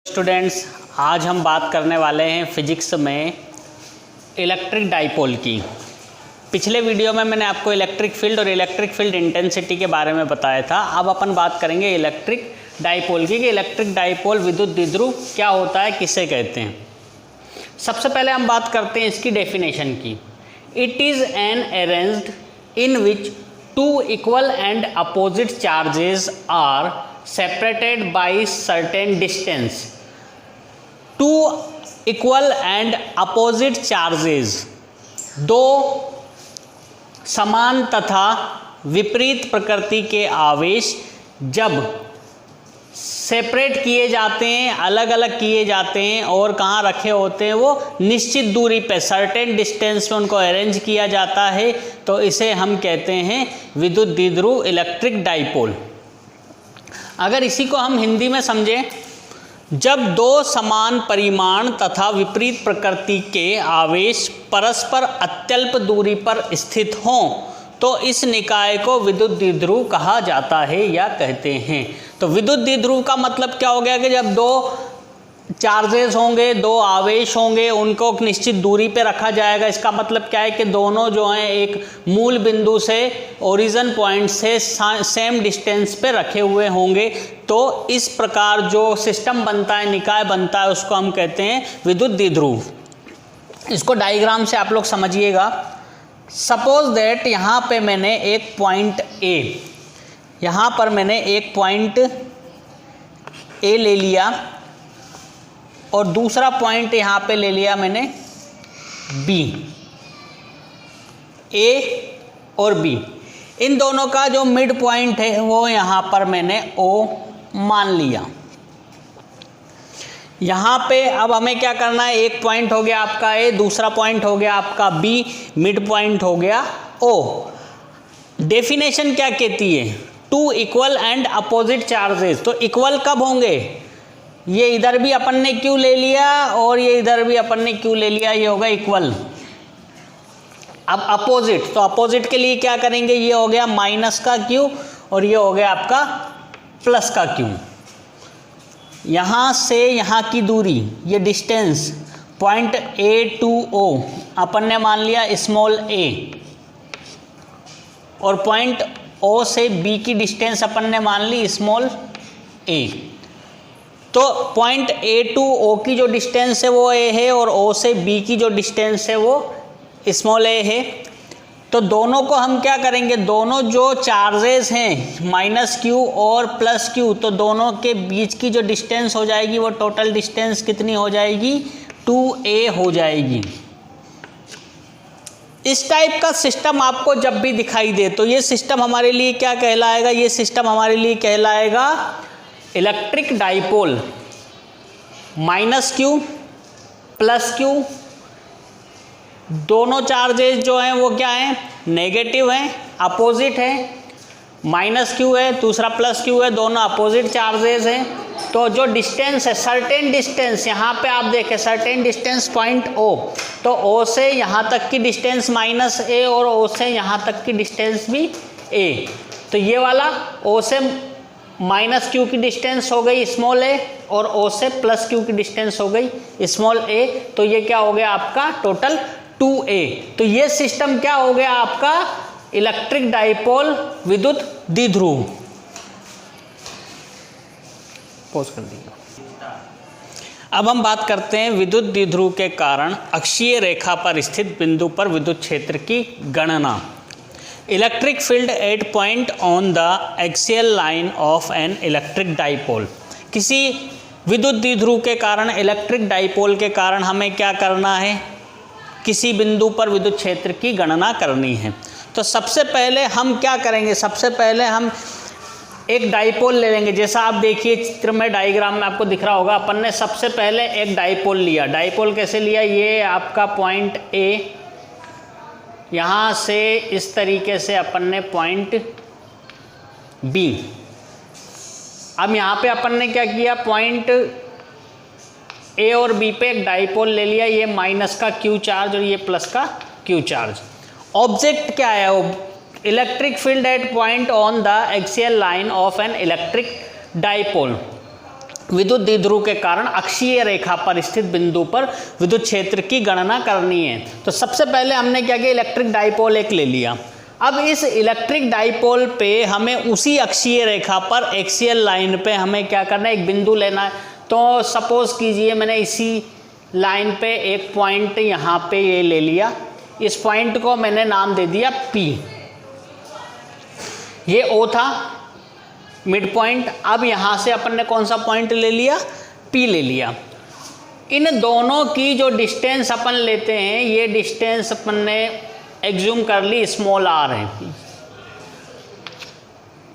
Students, आज हम बात करने वाले हैं फिजिक्स में इलेक्ट्रिक डाइपोल की। पिछले वीडियो में मैंने आपको इलेक्ट्रिक फील्ड और इलेक्ट्रिक फील्ड इंटेंसिटी के बारे में बताया था। अब अपन बात करेंगे इलेक्ट्रिक डाइपोल की कि इलेक्ट्रिक डाइपोल विद्युत द्विध्रुव क्या होता है, किसे कहते हैं। सबसे पहले हम बात करते हैं इसकी डेफिनेशन की। It is an arranged in which two equal and opposite charges are separated by certain distance. Two equal and opposite charges, दो समान तथा विपरीत प्रकृति के आवेश जब सेपरेट किए जाते हैं, अलग अलग किए जाते हैं और कहाँ रखे होते हैं, वो निश्चित दूरी पे सर्टेन डिस्टेंस में उनको अरेंज किया जाता है, तो इसे हम कहते हैं विद्युत द्विध्रुव, इलेक्ट्रिक डाइपोल। अगर इसी को हम हिंदी में समझें, जब दो समान परिमाण तथा विपरीत प्रकृति के आवेश परस्पर अत्यल्प दूरी पर स्थित हों तो इस निकाय को विद्युत द्विध्रुव कहा जाता है या कहते हैं। तो विद्युत द्विध्रुव का मतलब क्या हो गया कि जब दो चार्जेस होंगे, दो आवेश होंगे, उनको निश्चित दूरी पे रखा जाएगा। इसका मतलब क्या है कि दोनों जो हैं एक मूल बिंदु से, ओरिजिन पॉइंट से सेम डिस्टेंस पे रखे हुए होंगे। तो इस प्रकार जो सिस्टम बनता है, निकाय बनता है, उसको हम कहते हैं विद्युत द्विध्रुव। इसको डायग्राम से आप लोग समझिएगा। सपोज दैट यहाँ पे मैंने एक पॉइंट ए, यहाँ पर मैंने एक पॉइंट ए ले लिया और दूसरा पॉइंट यहाँ पे ले लिया मैंने बी। ए और बी, इन दोनों का जो मिड पॉइंट है वो यहाँ पर मैंने ओ मान लिया। यहाँ पे अब हमें क्या करना है, एक पॉइंट हो गया आपका ए, दूसरा पॉइंट हो गया आपका बी, मिड पॉइंट हो गया ओ। डेफिनेशन क्या कहती है, two equal and opposite charges. तो इक्वल कब होंगे, ये इधर भी अपन ने क्यू ले लिया और ये इधर भी अपन ने क्यू ले लिया, ये होगा इक्वल। अब अपोजिट, तो अपोजिट के लिए क्या करेंगे, ये हो गया माइनस का क्यू और ये हो गया आपका प्लस का क्यू। यहाँ से यहाँ की दूरी, ये distance point A to O अपन ने मान लिया स्मॉल ए, और पॉइंट ओ से बी की डिस्टेंस अपन ने मान ली स्मॉल ए। तो पॉइंट ए टू ओ की जो डिस्टेंस है वो ए है और ओ से बी की जो डिस्टेंस है वो स्मॉल ए है। तो दोनों को हम क्या करेंगे, दोनों जो चार्जेस हैं माइनस क्यू और प्लस क्यू, तो दोनों के बीच की जो डिस्टेंस हो जाएगी वो टोटल डिस्टेंस कितनी हो जाएगी, 2a हो जाएगी। इस टाइप का सिस्टम आपको जब भी दिखाई दे तो ये सिस्टम हमारे लिए क्या कहलाएगा, ये सिस्टम हमारे लिए कहलाएगा electric dipole. Minus Q plus Q, दोनों चार्जेस जो हैं वो क्या हैं, नेगेटिव हैं, अपोजिट हैं। माइनस क्यू है, दूसरा प्लस क्यू है, दोनों अपोजिट चार्जेस हैं। तो जो डिस्टेंस है, सर्टेन डिस्टेंस, यहाँ पे आप देखें सर्टेन डिस्टेंस पॉइंट ओ, तो ओ से यहाँ तक की डिस्टेंस माइनस ए और ओ से यहाँ तक की डिस्टेंस भी ए। तो ये वाला ओ से माइनस क्यू की डिस्टेंस हो गई स्मॉल ए और ओ से प्लस क्यू की डिस्टेंस हो गई स्मॉल ए। तो ये क्या हो गया आपका टोटल 2a। तो ये सिस्टम क्या हो गया आपका इलेक्ट्रिक डाइपोल, विद्युत द्विध्रुव। पॉज कर दीजिए। अब हम बात करते हैं विद्युत द्विध्रुव के कारण अक्षीय रेखा पर स्थित बिंदु पर विद्युत क्षेत्र की गणना। Electric field at point on the axial line of an electric dipole. किसी विद्युत द्विध्रुव के कारण, इलेक्ट्रिक डाइपोल के कारण हमें क्या करना है, किसी बिंदु पर विद्युत क्षेत्र की गणना करनी है। तो सबसे पहले हम क्या करेंगे, सबसे पहले हम एक डाइपोल ले लेंगे। जैसा आप देखिए चित्र में, डायग्राम में आपको दिख रहा होगा, अपन ने सबसे पहले एक डाइपोल लिया। डाइपोल कैसे लिया, ये आपका पॉइंट ए, यहाँ से इस तरीके से अपन ने पॉइंट बी। अब यहाँ पे अपन ने क्या किया, पॉइंट ए और बी पे एक डाइपोल ले लिया, ये माइनस का क्यू चार्ज और ये प्लस का क्यू चार्ज। ऑब्जेक्ट क्या है, electric field at point on the axial line of an electric dipole. विद्युत द्विध्रुव के कारण अक्षीय रेखा पर स्थित बिंदु पर विद्युत क्षेत्र की गणना करनी है। तो सबसे पहले हमने क्या किया, इलेक्ट्रिक डाइपोल एक ले लिया। अब इस इलेक्ट्रिक डाइपोल पे हमें उसी अक्षीय रेखा पर एक्सियल लाइन पे हमें क्या करना है, एक बिंदु लेना है। तो सपोज कीजिए मैंने इसी लाइन पे एक पॉइंट यहाँ पे ये ले लिया, इस पॉइंट को मैंने नाम दे दिया P। ये O था मिड पॉइंट। अब यहाँ से अपन ने कौन सा पॉइंट ले लिया, P ले लिया। इन दोनों की जो डिस्टेंस अपन लेते हैं, ये डिस्टेंस अपन ने एग्ज्यूम कर ली स्मॉल r है।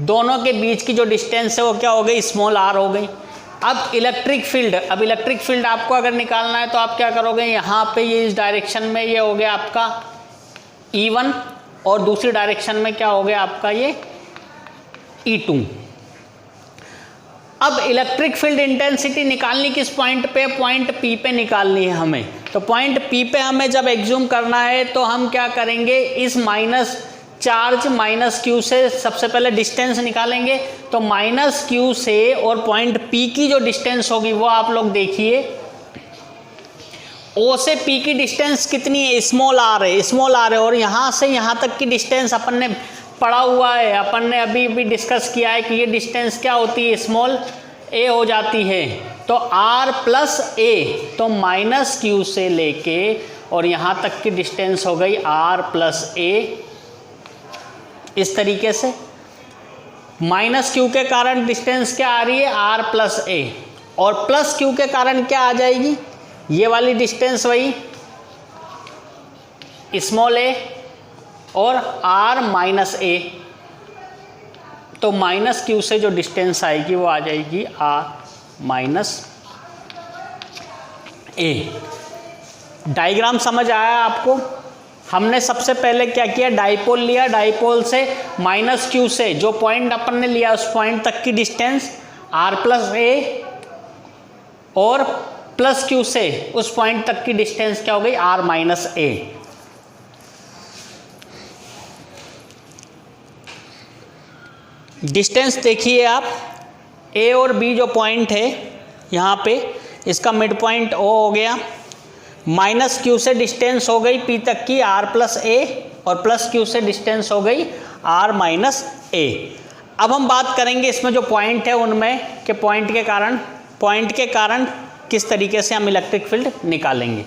दोनों के बीच की जो डिस्टेंस है वो क्या हो गई, स्मॉल r हो गई। अब इलेक्ट्रिक फील्ड आपको अगर निकालना है तो आप क्या करोगे, यहाँ पे ये इस डायरेक्शन में ये हो गया आपका E1 और दूसरी डायरेक्शन में क्या हो गया आपका ये E2। अब इलेक्ट्रिक फील्ड इंटेंसिटी निकालनी किस पॉइंट पे, पॉइंट P पे निकालनी है हमें। तो पॉइंट P पे हमें जब एग्ज्यूम करना है तो हम क्या करेंगे, इस माइनस चार्ज माइनस Q से सबसे पहले डिस्टेंस निकालेंगे। तो माइनस Q से और पॉइंट P की जो डिस्टेंस होगी वो आप लोग देखिए, O से P की डिस्टेंस कितनी है, स्मॉल r है और यहाँ से यहाँ तक की डिस्टेंस अपन ने पढ़ा हुआ है, अपन ने अभी डिस्कस किया है कि ये डिस्टेंस क्या होती है, स्मॉल a हो जाती है। तो r प्लस a, तो माइनस Q से लेके और यहाँ तक की डिस्टेंस हो गई r प्लस a। इस तरीके से माइनस Q के कारण डिस्टेंस क्या आ रही है, r प्लस a, और प्लस Q के कारण क्या आ जाएगी, ये वाली डिस्टेंस वही स्मॉल a और r माइनस a। तो माइनस Q से जो डिस्टेंस आएगी वो आ जाएगी r माइनस a। डायग्राम समझ आया आपको। हमने सबसे पहले क्या किया, डाइपोल लिया, डाइपोल से माइनस Q से जो पॉइंट अपन ने लिया उस पॉइंट तक की डिस्टेंस r प्लस a और प्लस Q से उस पॉइंट तक की डिस्टेंस क्या हो गई, r माइनस a। डिस्टेंस देखिए आप, A और B जो पॉइंट है यहाँ पे, इसका मिड पॉइंट O हो गया। माइनस Q से डिस्टेंस हो गई P तक की r प्लस a और प्लस Q से डिस्टेंस हो गई r माइनस a। अब हम बात करेंगे इसमें जो पॉइंट है उनमें कि पॉइंट के कारण किस तरीके से हम इलेक्ट्रिक फील्ड निकालेंगे।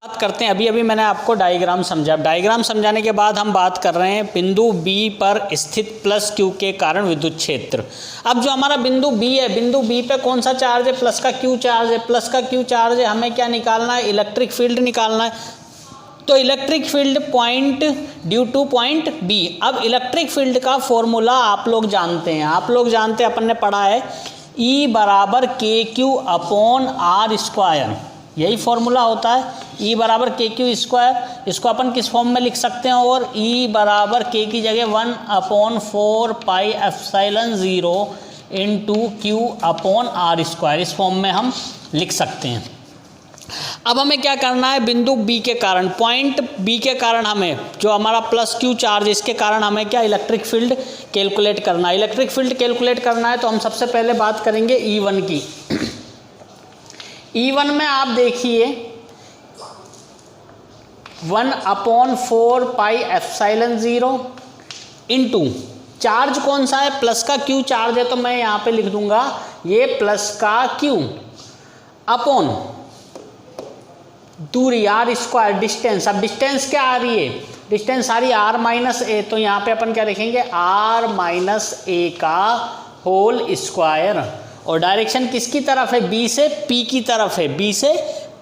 बात करते हैं, अभी मैंने आपको डायग्राम समझा। डायग्राम समझाने के बाद हम बात कर रहे हैं बिंदु B पर स्थित प्लस Q के कारण विद्युत क्षेत्र। अब जो हमारा बिंदु B है, बिंदु B पे कौन सा चार्ज है, प्लस का Q चार्ज है। प्लस का Q चार्ज है, हमें क्या निकालना है, इलेक्ट्रिक फील्ड निकालना है। तो electric field point due two point B। अब इलेक्ट्रिक फील्ड का फॉर्मूला आप लोग जानते हैं, अपन ने पढ़ा है E बराबर KQ अपॉन R स्क्वायर, यही फॉर्मूला होता है। E बराबर KQ स्क्वायर, इसको अपन किस फॉर्म में लिख सकते हैं, और E बराबर K की जगह 1/4 pi epsilon 0 into Q upon R square, इस फॉर्म में हम लिख सकते हैं। अब हमें क्या करना है, बिंदु B के कारण, पॉइंट B के कारण हमें जो हमारा प्लस Q चार्ज, इसके कारण हमें क्या इलेक्ट्रिक फील्ड कैलकुलेट करना है। इलेक्ट्रिक फील्ड कैलकुलेट करना है तो हम सबसे पहले बात करेंगे E1 की। E1 में आप देखिए 1/4 पाई एप्सिलॉन 0 इंटू चार्ज कौन सा है, प्लस का Q चार्ज है, तो मैं यहाँ पे लिख दूंगा ये प्लस का Q अपॉन दूरी r स्क्वायर, डिस्टेंस। अब डिस्टेंस क्या आ रही है, डिस्टेंस आ रही है r माइनस a, तो यहाँ पे अपन क्या लिखेंगे, r माइनस a का होल स्क्वायर। और डायरेक्शन किसकी तरफ है, B से P की तरफ है, B से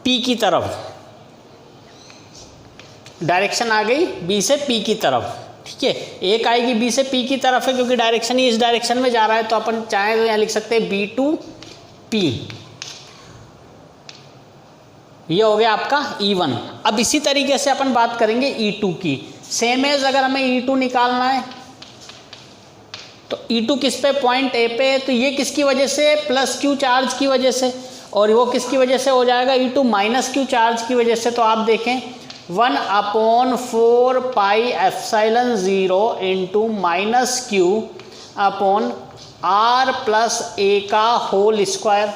P की तरफ डायरेक्शन आ गई, B से P की तरफ। ठीक है, एक आएगी B से P की तरफ है क्योंकि डायरेक्शन ही इस डायरेक्शन में जा रहा है, तो अपन चाहे तो यहाँ लिख सकते हैं B टू P। ये हो गया आपका E1। अब इसी तरीके से अपन बात करेंगे E2 की। सेम एज अगर हमें E2 निकालना है तो E2 किस पे, पॉइंट A पे है, तो ये किसकी वजह से, प्लस Q चार्ज की वजह से, और वो किसकी वजह से हो जाएगा, E2 माइनस Q चार्ज की वजह से। तो आप देखें 1/4 pi epsilon 0 into minus Q upon R plus A का होल स्क्वायर।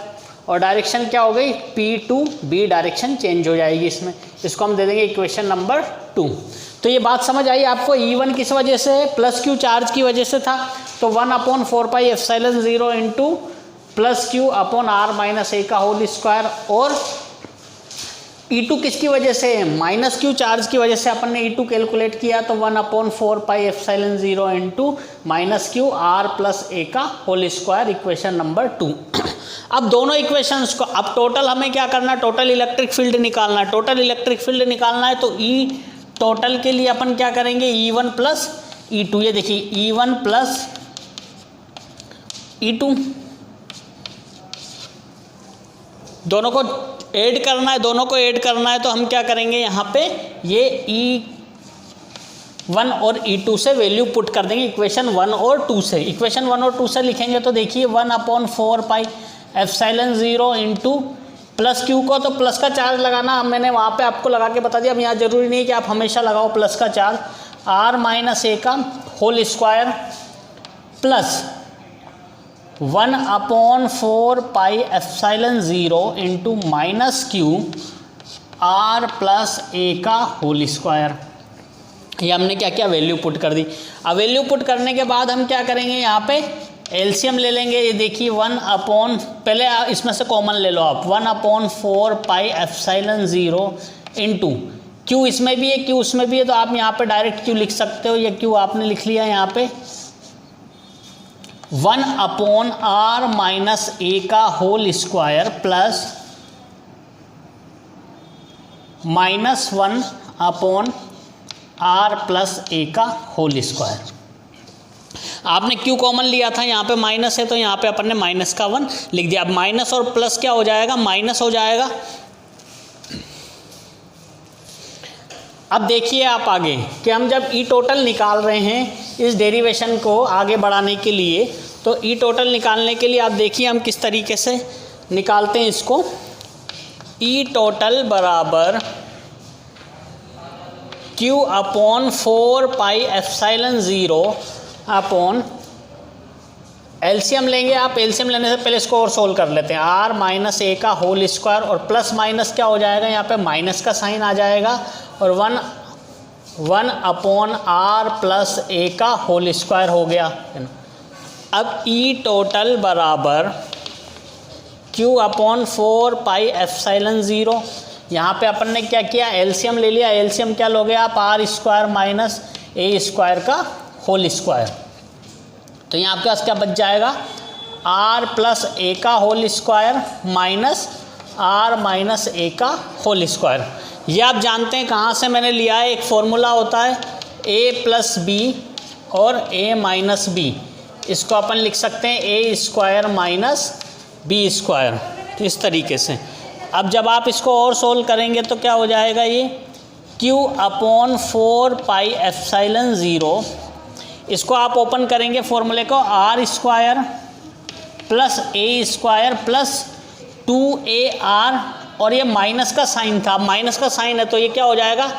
और डायरेक्शन क्या हो गई, P to B direction change हो जाएगी इसमें। इसको हम दे देंगे इक्वेशन नंबर 2। तो ये बात समझ आई आपको, E1 किस वजह से, प्लस Q चार्ज की वजह से था, तो 1/4πε0 into plus Q upon R minus A का होल स्क्वायर, और E2 किसकी वजह से, माइनस Q चार्ज की वजह से अपन ने E2 कैलकुलेट किया, तो 1/4πε0 into minus Q R plus A का होल स्क्वायर, इक्वेशन नंबर 2। अब दोनों इक्वेशंस को, अब टोटल हमें क्या करना है, टोटल इलेक्ट्रिक फील्ड निकालना है। टोटल इलेक्ट्रिक फील्ड निकालना है तो E टोटल के लिए अपन क्या करेंगे, E1 प्लस E2। ये देखिए E1 प्लस E2, दोनों को ऐड करना है, दोनों को ऐड करना है, तो हम क्या करेंगे यहाँ पे, ये E1 और E2 से वैल्यू पुट कर देंगे इक्वेशन 1 और 2 से। इक्वेशन 1 और 2 से लिखेंगे तो देखिए 1/4πε0 इंटू प्लस Q को, तो प्लस का चार्ज लगाना मैंने वहाँ पे आपको लगा के बता दिया। अब यहाँ ज़रूरी नहीं है कि आप हमेशा लगाओ प्लस का चार्ज, R माइनस ए का whole square plus 1/4πε0 into minus Q R plus A का होल स्क्वायर। ये हमने क्या किया, वैल्यू पुट कर दी। अब वैल्यू पुट करने के बाद हम क्या करेंगे, यहाँ पे एलसीएम ले लेंगे। ये देखिए पहले इसमें से कॉमन ले लो आप, 1/4πε0 इंटू Q इसमें भी है, Q उसमें भी है, तो आप यहाँ पे डायरेक्ट Q लिख सकते हो। ये Q आपने लिख लिया यहाँ पे, 1/R माइनस ए का whole square plus -1/R plus A का होल स्क्वायर। आपने Q कॉमन लिया था, यहाँ पे माइनस है तो यहाँ पे अपन ने -1 लिख दिया। अब माइनस और प्लस क्या हो जाएगा, माइनस हो जाएगा। अब देखिए आप आगे कि हम जब E टोटल निकाल रहे हैं इस डेरिवेशन को आगे बढ़ाने के लिए, तो E टोटल निकालने के लिए आप देखिए हम किस तरीके से निकालते हैं इसको। E टोटल बराबर Q अपॉन 4πε0 अपॉन, एलसीएम लेंगे आप, एलसीएम लेने से पहले इसको और सोल्व कर लेते हैं। R माइनस ए का होल स्क्वायर और प्लस माइनस क्या हो जाएगा, यहाँ पे माइनस का साइन आ जाएगा, और 1/R प्लस ए का होल स्क्वायर हो गया। अब E टोटल बराबर Q अपॉन 4πε0, यहाँ पे अपन ने क्या किया, एलसीएम ले लिया। एलसीएम क्या लोगे आप, R square minus A square का होल स्क्वायर, तो यहाँ आपके पास क्या बच जाएगा, R प्लस ए का whole square minus R minus A का होल स्क्वायर। ये आप जानते हैं कहाँ से मैंने लिया है, एक फॉर्मूला होता है A प्लस बी और A माइनस बी। इसको अपन लिख सकते हैं A square minus B square, तो इस तरीके से। अब जब आप इसको और सोल्व करेंगे तो क्या हो जाएगा, ये Q अपॉन 4πε0, इसको आप ओपन करेंगे फॉर्मूले को, R square plus A square plus 2AR, और ये माइनस का साइन था, माइनस का साइन है तो ये क्या हो जाएगा,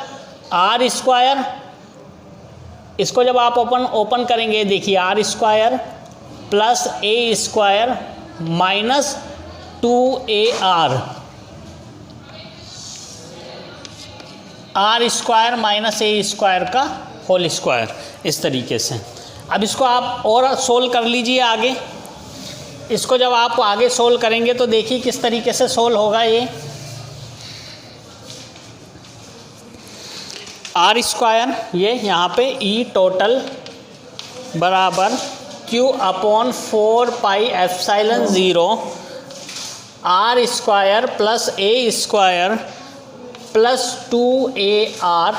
R स्क्वायर। इसको जब आप ओपन करेंगे, देखिए R square plus A square minus 2AR, R square minus A square का होल स्क्वायर, इस तरीके से। अब इसको आप और सोल्व कर लीजिए आगे। इसको जब आप आगे सोल्व करेंगे तो देखिए किस तरीके से सोल्व होगा। ये R स्क्वायर, ये यहाँ पे E टोटल बराबर Q upon 4πε0 R square plus A square plus 2AR,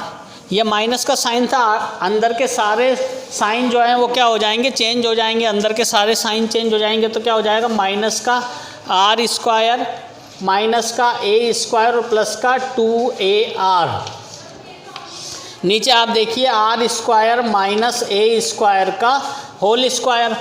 ये माइनस का साइन था, अंदर के सारे साइन जो हैं वो क्या हो जाएंगे, चेंज हो जाएंगे, अंदर के सारे साइन चेंज हो जाएंगे, तो क्या हो जाएगा, माइनस का R स्क्वायर माइनस का ए स्क्वायर और प्लस का 2AR। नीचे आप देखिए R square minus A square का होल स्क्वायर,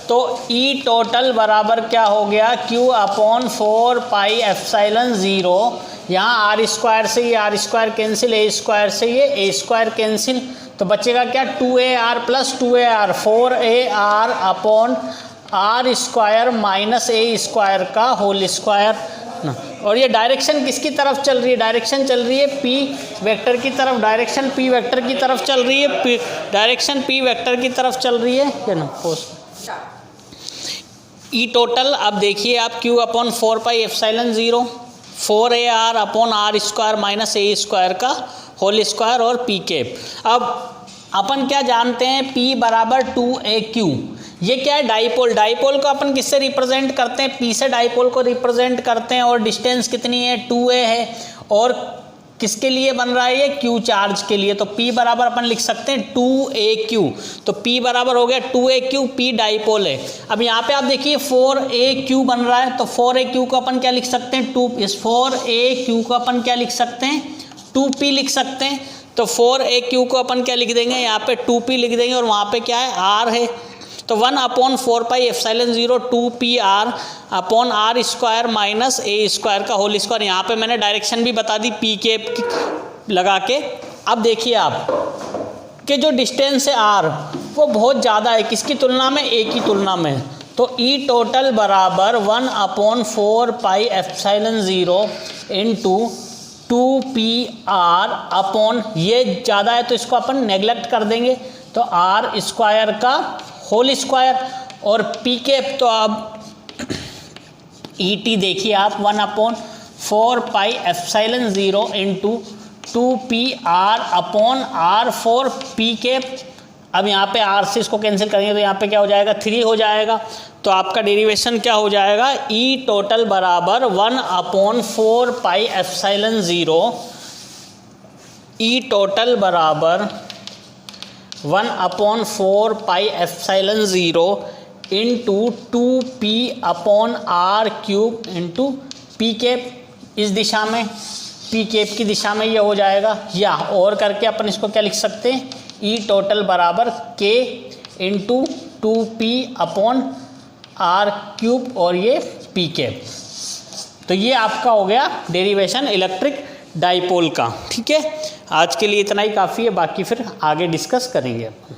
तो E टोटल बराबर क्या हो गया, Q अपॉन 4πε0, यहाँ R स्क्वायर से ये R square cancel, A square से ये ए स्क्वायर कैंसिल, तो बचेगा क्या, 2AR plus 2AR, 4AR upon R square minus A square का होल स्क्वायर ना। और ये डायरेक्शन किसकी तरफ चल रही है? डायरेक्शन चल रही है पी वेक्टर की तरफ, डायरेक्शन पी वेक्टर की तरफ चल रही है, डायरेक्शन पी वेक्टर की तरफ चल रही है ना। ई टोटल अब देखिए आप Q upon 4 pi epsilon 0 4AR upon R square minus A square का होल स्क्वायर और पी कैप। अब अपन क्या जानते हैं? P बराबर 2AQ। ये क्या है? डाइपोल। डाइपोल को अपन किससे रिप्रेजेंट करते हैं? P से डाइपोल को रिप्रेजेंट करते हैं। और डिस्टेंस कितनी है? 2A है। और किसके लिए बन रहा है ये? Q चार्ज के लिए। तो P बराबर अपन लिख सकते हैं 2AQ। तो P बराबर हो गया 2AQ, P डाइपोल है। अब यहाँ पे आप देखिए 4AQ बन रहा है, तो 4AQ को अपन क्या लिख सकते हैं? 4AQ को अपन क्या लिख सकते हैं? 2P लिख सकते हैं। तो 4AQ को अपन क्या लिख देंगे? यहाँ पे 2P लिख देंगे और वहाँ पे क्या है? R है। तो 1 upon 4 pi epsilon 0 2PR upon R square minus A square का होल स्क्वायर। यहाँ पे मैंने डायरेक्शन भी बता दी पी के लगा के। अब देखिए आप कि जो डिस्टेंस है R वो बहुत ज़्यादा है, किसकी तुलना में? ए की तुलना में। तो ई टोटल बराबर 1 upon 4 pi epsilon 0 into 2PR upon, ये ज़्यादा है तो इसको अपन नेगलेक्ट कर देंगे, तो आर स्क्वायर का होल स्क्वायर और पी कैप। तो अब ई टी देखिए आप 1 upon 4 pi epsilon 0 into 2PR upon R4 P cap. अब यहाँ पे R से इसको कैंसिल करेंगे तो यहाँ पे क्या हो जाएगा? 3 हो जाएगा। तो आपका डेरिवेशन क्या हो जाएगा? ई टोटल बराबर 1 अपॉन 4 पाई एप्सिलॉन 0, ई टोटल बराबर 1 upon 4 pi epsilon 0 into 2P upon R cube into P cap. इस दिशा में पी कैप की दिशा में ये हो जाएगा, या और करके अपन इसको क्या लिख सकते हैं? ई टोटल बराबर K into 2P upon R cube और ये पी कैप। तो ये आपका हो गया डेरिवेशन इलेक्ट्रिक डाइपोल का। ठीक है, आज के लिए इतना ही काफ़ी है, बाकी फिर आगे डिस्कस करेंगे अपन।